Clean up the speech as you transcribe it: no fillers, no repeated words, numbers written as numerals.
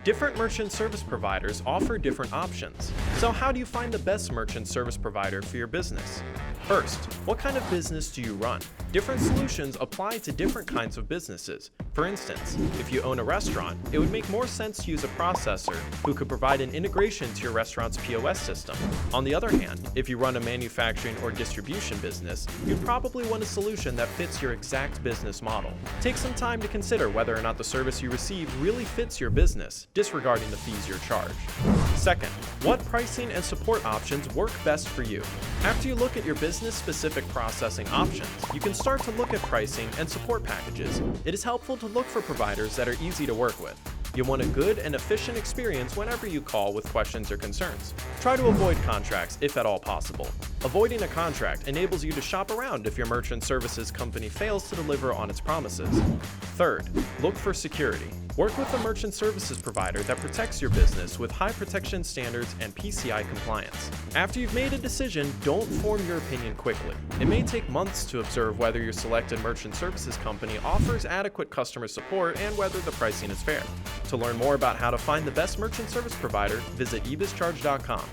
Different merchant service providers offer different options. So how do you find the best merchant service provider for your business? First, what kind of business do you run? Different solutions apply to different kinds of businesses. For instance, if you own a restaurant, it would make more sense to use a processor who could provide an integration to your restaurant's POS system. On the other hand, if you run a manufacturing or distribution business, you'd probably want a solution that fits your exact business model. Take some time to consider whether or not the service you receive really fits your business, disregarding the fees you're charged. Second, what pricing and support options work best for you? After you look at your business-specific processing options, you can start to look at pricing and support packages. It is helpful to look for providers that are easy to work with. You want a good and efficient experience whenever you call with questions or concerns. Try to avoid contracts if at all possible. Avoiding a contract enables you to shop around if your merchant services company fails to deliver on its promises. Third, look for security. Work with a merchant services provider that protects your business with high protection standards and PCI compliance. After you've made a decision, don't form your opinion quickly. It may take months to observe whether your selected merchant services company offers adequate customer support and whether the pricing is fair. To learn more about how to find the best merchant service provider, visit EBizCharge.com.